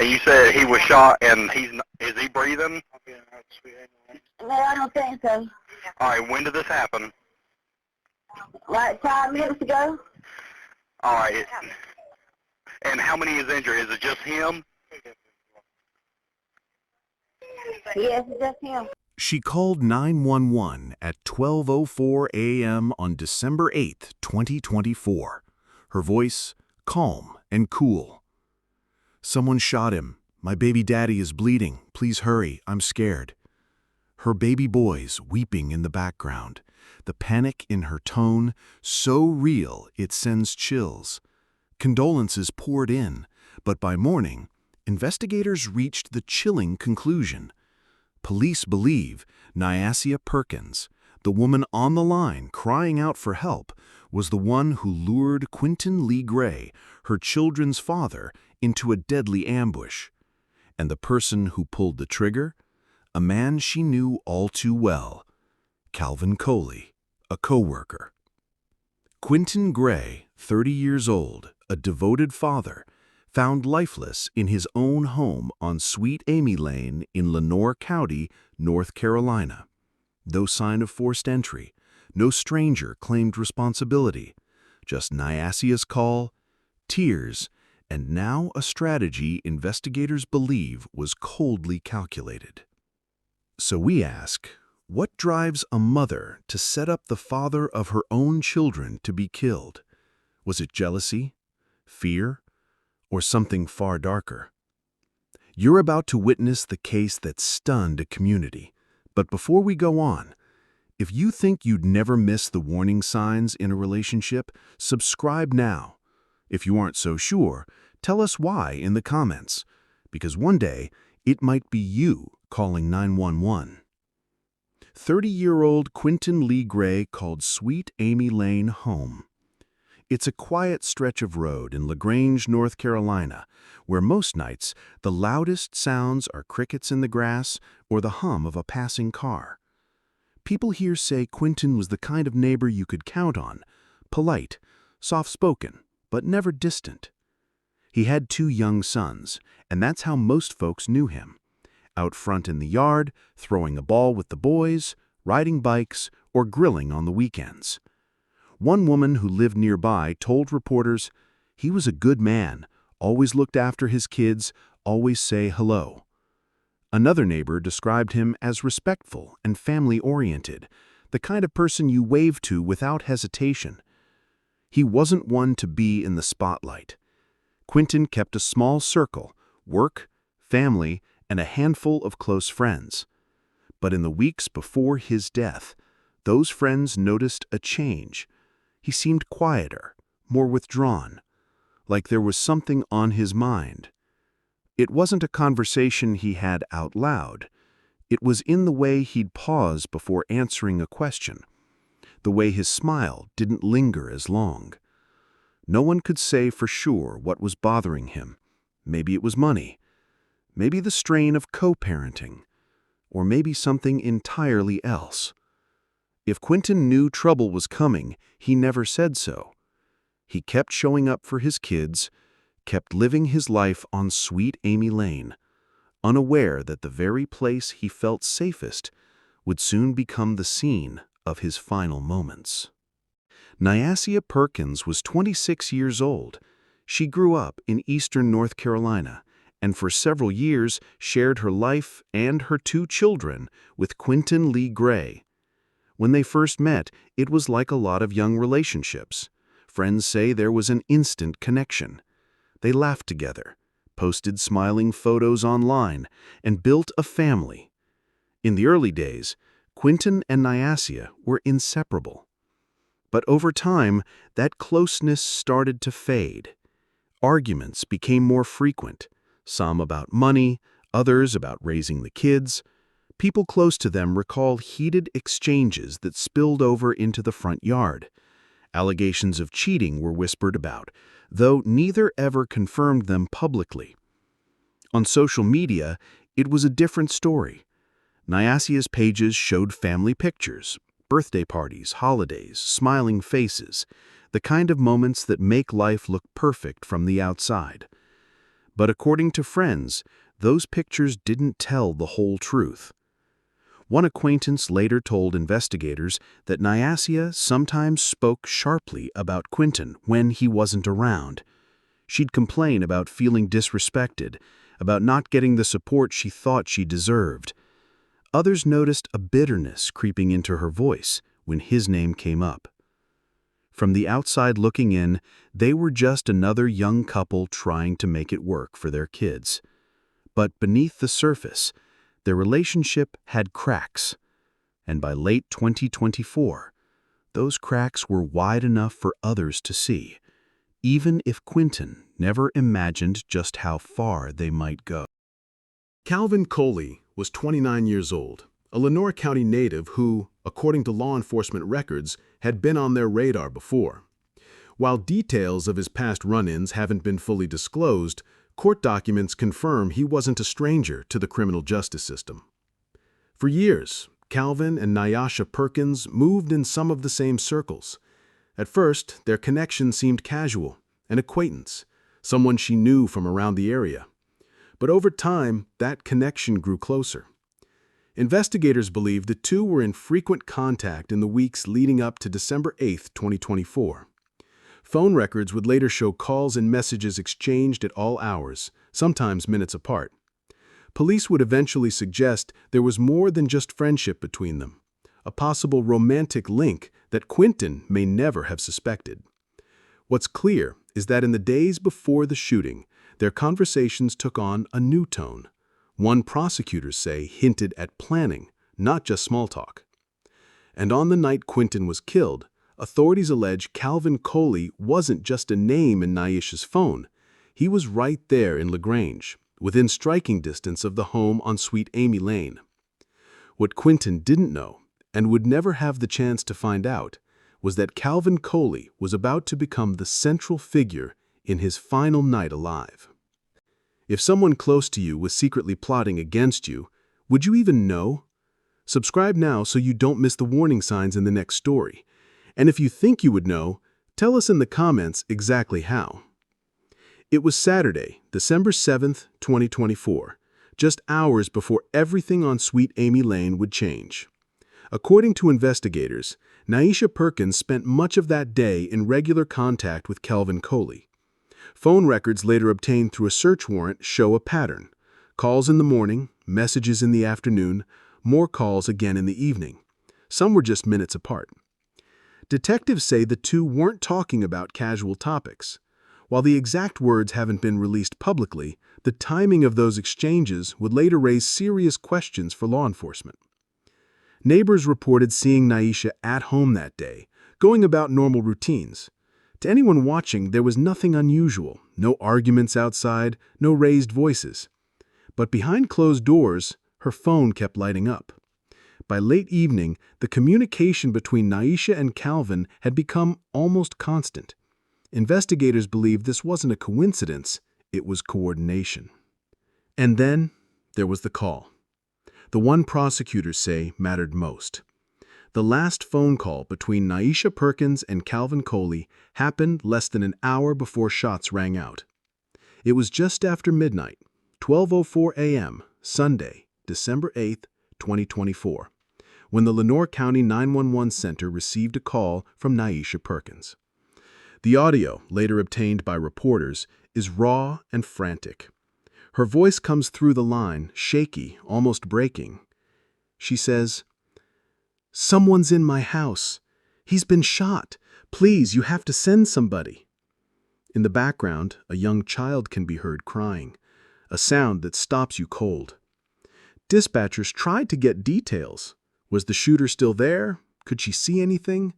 And you said he was shot, and is he breathing? No, I don't think so. All right, when did this happen? Like 5 minutes ago? All right. And how many is injured? Is it just him? Yes, it's just him. She called 911 at 12:04 a.m. on December 8, 2024. Her voice calm and cool. "Someone shot him. My baby daddy is bleeding. Please hurry. I'm scared." Her baby boys weeping in the background. The panic in her tone, so real it sends chills. Condolences poured in, but by morning, investigators reached the chilling conclusion. Police believe Nyasia Perkins, the woman on the line crying out for help, was the one who lured Quinton Gray, her children's father, into a deadly ambush. And the person who pulled the trigger? A man she knew all too well, Calvin Coley, a co-worker. Quinton Gray, 30 years old, a devoted father, found lifeless in his own home on Sweet Amy Lane in Lenoir County, North Carolina. No sign of forced entry, no stranger claimed responsibility, just Nyasia's call, tears, and now a strategy investigators believe was coldly calculated. So we ask, what drives a mother to set up the father of her own children to be killed? Was it jealousy, fear, or something far darker? You're about to witness the case that stunned a community. But before we go on, if you think you'd never miss the warning signs in a relationship, subscribe now. If you aren't so sure, tell us why in the comments, because one day it might be you calling 911. 30-year-old Quinton Gray called Sweet Amy Lane home. It's a quiet stretch of road in LaGrange, North Carolina, where most nights the loudest sounds are crickets in the grass or the hum of a passing car. People here say Quinton was the kind of neighbor you could count on, polite, soft-spoken, but never distant. He had 2 young sons, and that's how most folks knew him. Out front in the yard, throwing a ball with the boys, riding bikes, or grilling on the weekends. One woman who lived nearby told reporters, "He was a good man, always looked after his kids, always say hello." Another neighbor described him as respectful and family-oriented, the kind of person you wave to without hesitation. He wasn't one to be in the spotlight. Quinton kept a small circle, work, family, and a handful of close friends. But in the weeks before his death, those friends noticed a change. He seemed quieter, more withdrawn, like there was something on his mind. It wasn't a conversation he had out loud. It was in the way he'd pause before answering a question, the way his smile didn't linger as long. No one could say for sure what was bothering him. Maybe it was money, maybe the strain of co-parenting, or maybe something entirely else. If Quinton knew trouble was coming, he never said so. He kept showing up for his kids, kept living his life on Sweet Amy Lane, unaware that the very place he felt safest would soon become the scene of his final moments. Nyasia Perkins was 26 years old. She grew up in eastern North Carolina, and for several years shared her life and her 2 children with Quinton Gray. When they first met, it was like a lot of young relationships. Friends say there was an instant connection. They laughed together, posted smiling photos online, and built a family. In the early days, Quinton and Nyasia were inseparable. But over time, that closeness started to fade. Arguments became more frequent, some about money, others about raising the kids. People close to them recall heated exchanges that spilled over into the front yard. Allegations of cheating were whispered about, though neither ever confirmed them publicly. On social media, it was a different story. Nyasia's pages showed family pictures, birthday parties, holidays, smiling faces, the kind of moments that make life look perfect from the outside. But according to friends, those pictures didn't tell the whole truth. One acquaintance later told investigators that Nyasia sometimes spoke sharply about Quinton when he wasn't around. She'd complain about feeling disrespected, about not getting the support she thought she deserved. Others noticed a bitterness creeping into her voice when his name came up. From the outside looking in, they were just another young couple trying to make it work for their kids. But beneath the surface, their relationship had cracks. And by late 2024, those cracks were wide enough for others to see, even if Quinton never imagined just how far they might go. Calvin Coley was 29 years old, a Lenore County native who, according to law enforcement records, had been on their radar before. While details of his past run-ins haven't been fully disclosed, court documents confirm he wasn't a stranger to the criminal justice system. For years, Calvin and Nyasha Perkins moved in some of the same circles. At first, their connection seemed casual, an acquaintance, someone she knew from around the area. But over time, that connection grew closer. Investigators believe the two were in frequent contact in the weeks leading up to December 8, 2024. Phone records would later show calls and messages exchanged at all hours, sometimes minutes apart. Police would eventually suggest there was more than just friendship between them, a possible romantic link that Quinton may never have suspected. What's clear is that in the days before the shooting, their conversations took on a new tone. One prosecutors say hinted at planning, not just small talk. And on the night Quinton was killed, authorities allege Calvin Coley wasn't just a name in Nyasha's phone. He was right there in LaGrange, within striking distance of the home on Sweet Amy Lane. What Quinton didn't know, and would never have the chance to find out, was that Calvin Coley was about to become the central figure in his final night alive. If someone close to you was secretly plotting against you, would you even know? Subscribe now so you don't miss the warning signs in the next story. And if you think you would know, tell us in the comments exactly how. It was Saturday, December 7th, 2024, just hours before everything on Sweet Amy Lane would change. According to investigators, Nyasha Perkins spent much of that day in regular contact with Calvin Coley. Phone records later obtained through a search warrant show a pattern. Calls in the morning, messages in the afternoon, more calls again in the evening. Some were just minutes apart. Detectives say the two weren't talking about casual topics. While the exact words haven't been released publicly, the timing of those exchanges would later raise serious questions for law enforcement. Neighbors reported seeing Nyasha at home that day, going about normal routines. To anyone watching, there was nothing unusual, no arguments outside, no raised voices. But behind closed doors, her phone kept lighting up. By late evening, the communication between Nyasha and Calvin had become almost constant. Investigators believe this wasn't a coincidence, it was coordination. And then there was the call. The one prosecutors say mattered most. The last phone call between Nyasha Perkins and Calvin Coley happened less than an hour before shots rang out. It was just after midnight, 12:04 a.m., Sunday, December 8, 2024, when the Lenore County 911 Center received a call from Nyasha Perkins. The audio, later obtained by reporters, is raw and frantic. Her voice comes through the line, shaky, almost breaking. She says, "Someone's in my house. He's been shot. Please, you have to send somebody." In the background, a young child can be heard crying, a sound that stops you cold. Dispatchers tried to get details. Was the shooter still there? Could she see anything?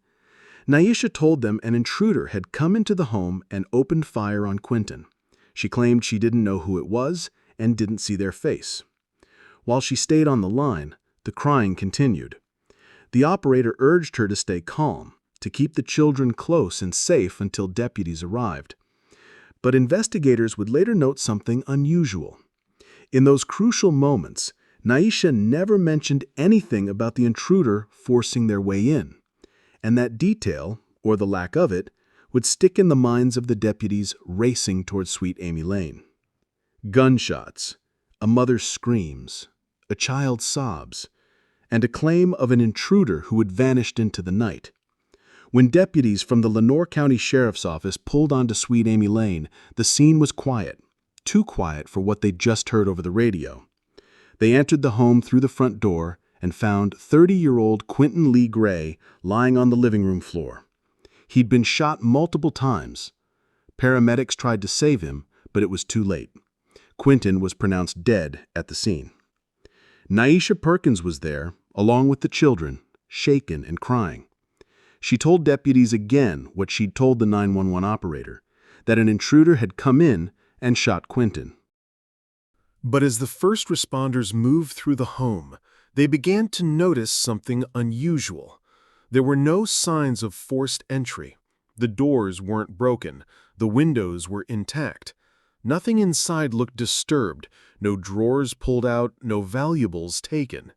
Nyasha told them an intruder had come into the home and opened fire on Quinton. She claimed she didn't know who it was and didn't see their face. While she stayed on the line, the crying continued. The operator urged her to stay calm, to keep the children close and safe until deputies arrived. But investigators would later note something unusual. In those crucial moments, Nyasha never mentioned anything about the intruder forcing their way in. And that detail, or the lack of it, would stick in the minds of the deputies racing toward Sweet Amy Lane. Gunshots, a mother screams, a child sobs, and a claim of an intruder who had vanished into the night. When deputies from the Lenoir County Sheriff's Office pulled onto Sweet Amy Lane, the scene was quiet, too quiet for what they'd just heard over the radio. They entered the home through the front door and found 30-year-old Quinton Lee Gray lying on the living room floor. He'd been shot multiple times. Paramedics tried to save him, but it was too late. Quinton was pronounced dead at the scene. Nyesha Perkins was there, along with the children, shaken and crying. She told deputies again what she'd told the 911 operator, that an intruder had come in and shot Quinton. But as the first responders moved through the home, they began to notice something unusual. There were no signs of forced entry. The doors weren't broken. The windows were intact. Nothing inside looked disturbed. No drawers pulled out, no valuables taken.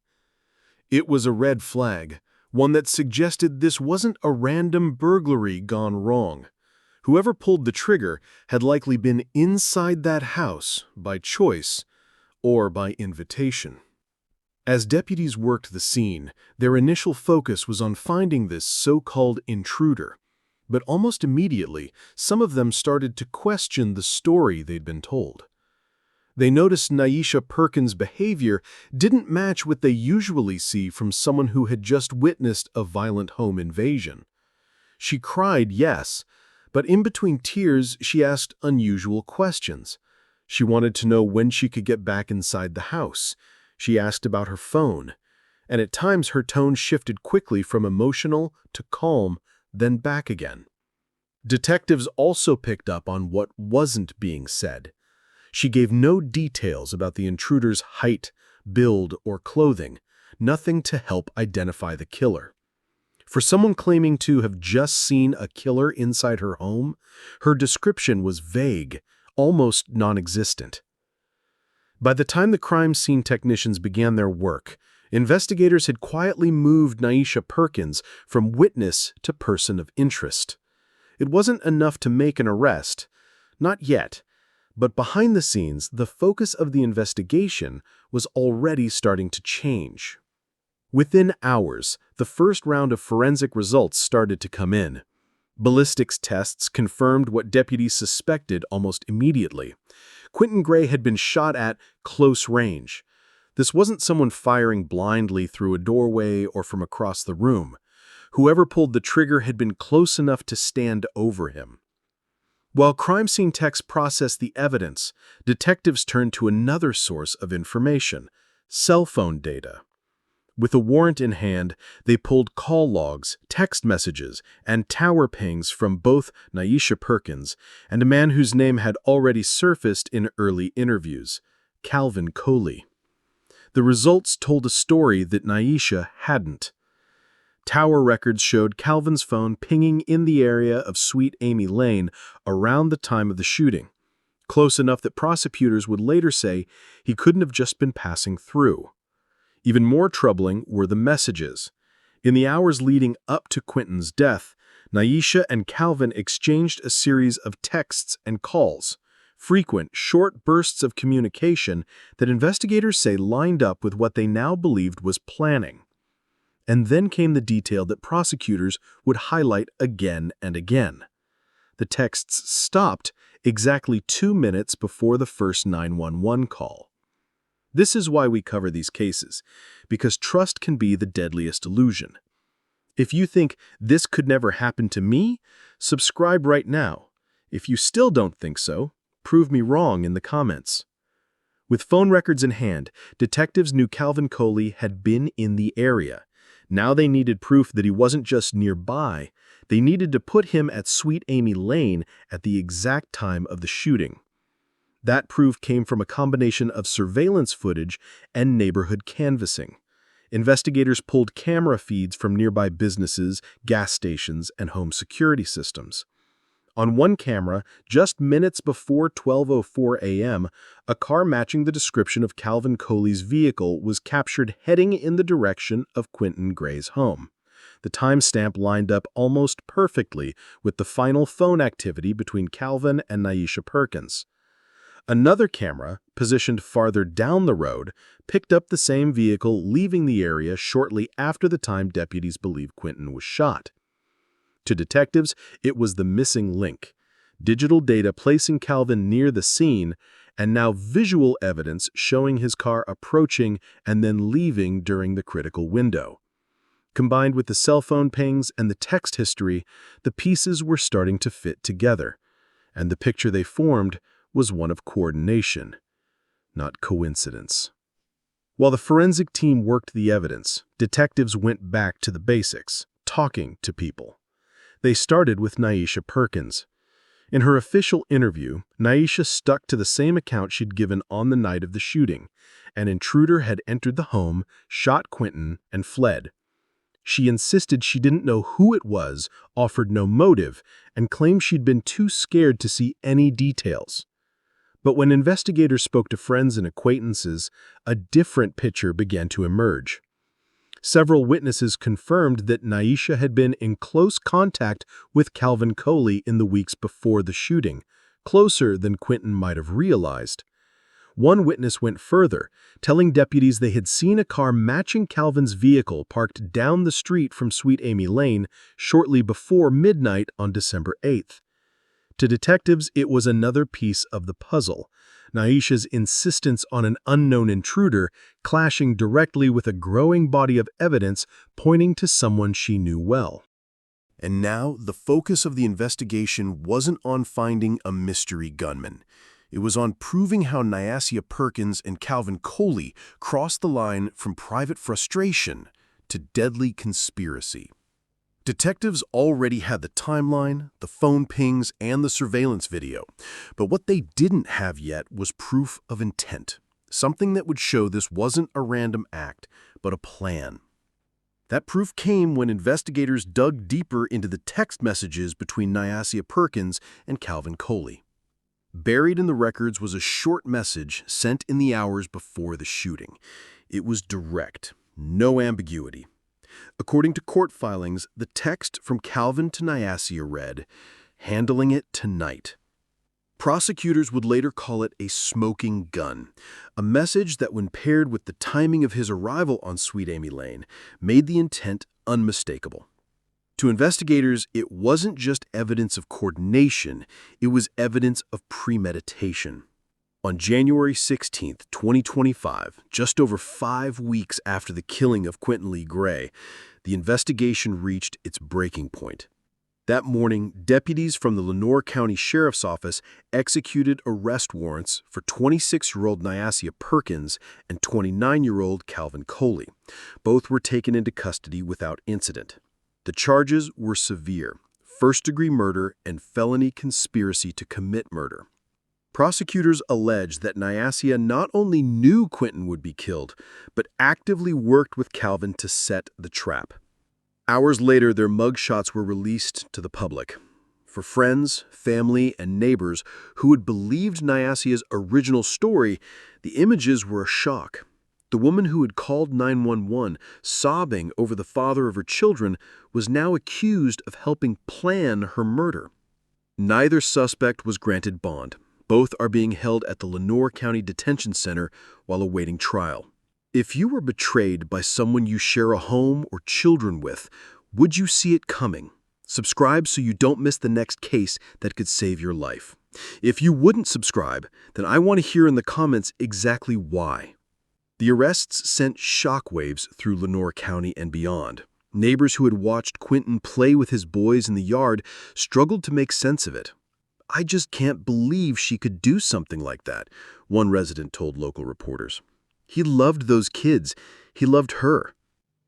It was a red flag, one that suggested this wasn't a random burglary gone wrong. Whoever pulled the trigger had likely been inside that house by choice or by invitation. As deputies worked the scene, their initial focus was on finding this so-called intruder. But almost immediately, some of them started to question the story they'd been told. They noticed Nyesha Perkins' behavior didn't match what they usually see from someone who had just witnessed a violent home invasion. She cried, yes, but in between tears, she asked unusual questions. She wanted to know when she could get back inside the house. She asked about her phone, and at times her tone shifted quickly from emotional to calm, then back again. Detectives also picked up on what wasn't being said. She gave no details about the intruder's height, build, or clothing, nothing to help identify the killer. For someone claiming to have just seen a killer inside her home, her description was vague, almost non-existent. By the time the crime scene technicians began their work, investigators had quietly moved Nyesha Perkins from witness to person of interest. It wasn't enough to make an arrest, not yet, but behind the scenes, the focus of the investigation was already starting to change. Within hours, the first round of forensic results started to come in. Ballistics tests confirmed what deputies suspected almost immediately. Quinton Gray had been shot at close range. This wasn't someone firing blindly through a doorway or from across the room. Whoever pulled the trigger had been close enough to stand over him. While crime scene techs processed the evidence, detectives turned to another source of information: cell phone data. With a warrant in hand, they pulled call logs, text messages, and tower pings from both Nyesha Perkins and a man whose name had already surfaced in early interviews, Calvin Coley. The results told a story that Nyesha hadn't. Tower records showed Calvin's phone pinging in the area of Sweet Amy Lane around the time of the shooting, close enough that prosecutors would later say he couldn't have just been passing through. Even more troubling were the messages. In the hours leading up to Quinton's death, Nyesha and Calvin exchanged a series of texts and calls, frequent, short bursts of communication that investigators say lined up with what they now believed was planning. And then came the detail that prosecutors would highlight again and again. The texts stopped exactly 2 minutes before the first 911 call. This is why we cover these cases, because trust can be the deadliest illusion. If you think this could never happen to me, subscribe right now. If you still don't think so, prove me wrong in the comments. With phone records in hand, detectives knew Calvin Coley had been in the area. Now they needed proof that he wasn't just nearby. They needed to put him at Sweet Amy Lane at the exact time of the shooting. That proof came from a combination of surveillance footage and neighborhood canvassing. Investigators pulled camera feeds from nearby businesses, gas stations, and home security systems. On one camera, just minutes before 12:04 a.m., a car matching the description of Calvin Coley's vehicle was captured heading in the direction of Quinton Gray's home. The timestamp lined up almost perfectly with the final phone activity between Calvin and Nyesha Perkins. Another camera, positioned farther down the road, picked up the same vehicle leaving the area shortly after the time deputies believe Quinton was shot. To detectives, it was the missing link: digital data placing Calvin near the scene, and now visual evidence showing his car approaching and then leaving during the critical window. Combined with the cell phone pings and the text history, the pieces were starting to fit together, and the picture they formed was one of coordination, not coincidence. While the forensic team worked the evidence, detectives went back to the basics, talking to people. They started with Nyesha Perkins. In her official interview, Nyesha stuck to the same account she'd given on the night of the shooting. An intruder had entered the home, shot Quinton, and fled. She insisted she didn't know who it was, offered no motive, and claimed she'd been too scared to see any details. But when investigators spoke to friends and acquaintances, a different picture began to emerge. Several witnesses confirmed that Nyesha had been in close contact with Calvin Coley in the weeks before the shooting, closer than Quinton might have realized. One witness went further, telling deputies they had seen a car matching Calvin's vehicle parked down the street from Sweet Amy Lane shortly before midnight on December 8th. To detectives, it was another piece of the puzzle: Nyesha's insistence on an unknown intruder clashing directly with a growing body of evidence pointing to someone she knew well. And now, the focus of the investigation wasn't on finding a mystery gunman. It was on proving how Nyesha Perkins and Calvin Coley crossed the line from private frustration to deadly conspiracy. Detectives already had the timeline, the phone pings, and the surveillance video, but what they didn't have yet was proof of intent, something that would show this wasn't a random act, but a plan. That proof came when investigators dug deeper into the text messages between Nyesha Perkins and Calvin Coley. Buried in the records was a short message sent in the hours before the shooting. It was direct, no ambiguity. According to court filings, the text from Calvin to Nyesha read, "Handling it tonight." Prosecutors would later call it a smoking gun, a message that, when paired with the timing of his arrival on Sweet Amy Lane, made the intent unmistakable. To investigators, it wasn't just evidence of coordination, it was evidence of premeditation. On January 16, 2025, just over 5 weeks after the killing of Quinton Gray, the investigation reached its breaking point. That morning, deputies from the Lenoir County Sheriff's Office executed arrest warrants for 26-year-old Nyesha Perkins and 29-year-old Calvin Coley. Both were taken into custody without incident. The charges were severe: first-degree murder and felony conspiracy to commit murder. Prosecutors alleged that Nyesha not only knew Quinton would be killed, but actively worked with Calvin to set the trap. Hours later, their mugshots were released to the public. For friends, family, and neighbors who had believed Nyesha's original story, the images were a shock. The woman who had called 911, sobbing over the father of her children, was now accused of helping plan her murder. Neither suspect was granted bond. Both are being held at the Lenoir County Detention Center while awaiting trial. If you were betrayed by someone you share a home or children with, would you see it coming? Subscribe so you don't miss the next case that could save your life. If you wouldn't subscribe, then I want to hear in the comments exactly why. The arrests sent shockwaves through Lenoir County and beyond. Neighbors who had watched Quinton play with his boys in the yard struggled to make sense of it. "I just can't believe she could do something like that," one resident told local reporters. "He loved those kids. He loved her."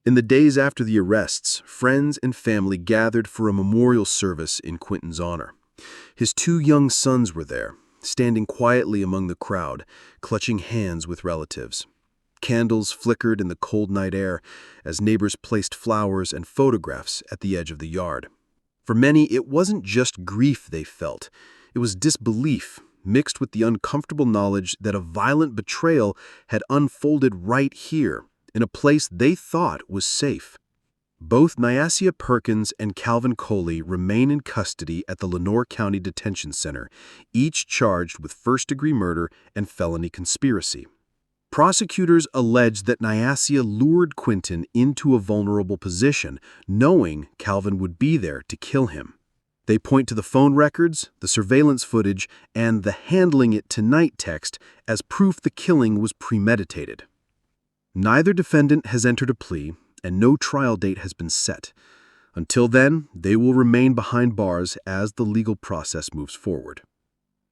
In the days after the arrests, friends and family gathered for a memorial service in Quinton's honor. His 2 young sons were there, standing quietly among the crowd, clutching hands with relatives. Candles flickered in the cold night air as neighbors placed flowers and photographs at the edge of the yard. For many, it wasn't just grief they felt. It was disbelief, mixed with the uncomfortable knowledge that a violent betrayal had unfolded right here, in a place they thought was safe. Both Nyasia Perkins and Calvin Coley remain in custody at the Lenoir County Detention Center, each charged with first-degree murder and felony conspiracy. Prosecutors allege that Nyasia lured Quinton into a vulnerable position, knowing Calvin would be there to kill him. They point to the phone records, the surveillance footage, and the "handling it tonight" text as proof the killing was premeditated. Neither defendant has entered a plea, and no trial date has been set. Until then, they will remain behind bars as the legal process moves forward.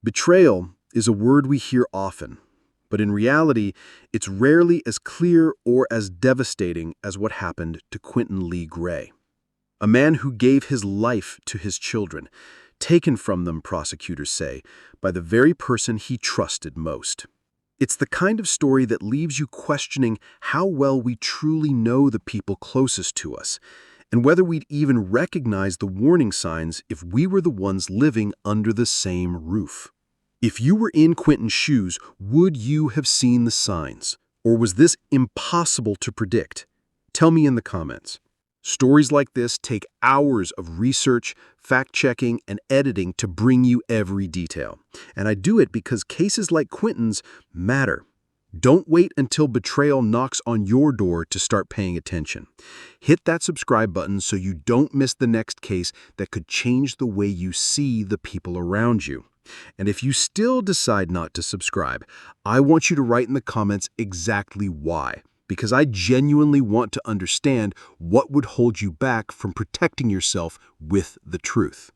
Betrayal is a word we hear often, but in reality, it's rarely as clear or as devastating as what happened to Quinton Lee Gray. A man who gave his life to his children, taken from them, prosecutors say, by the very person he trusted most. It's the kind of story that leaves you questioning how well we truly know the people closest to us, and whether we'd even recognize the warning signs if we were the ones living under the same roof. If you were in Quinton's shoes, would you have seen the signs? Or was this impossible to predict? Tell me in the comments. Stories like this take hours of research, fact-checking, and editing to bring you every detail. And I do it because cases like Quinton's matter. Don't wait until betrayal knocks on your door to start paying attention. Hit that subscribe button so you don't miss the next case that could change the way you see the people around you. And if you still decide not to subscribe, I want you to write in the comments exactly why. Because I genuinely want to understand what would hold you back from protecting yourself with the truth.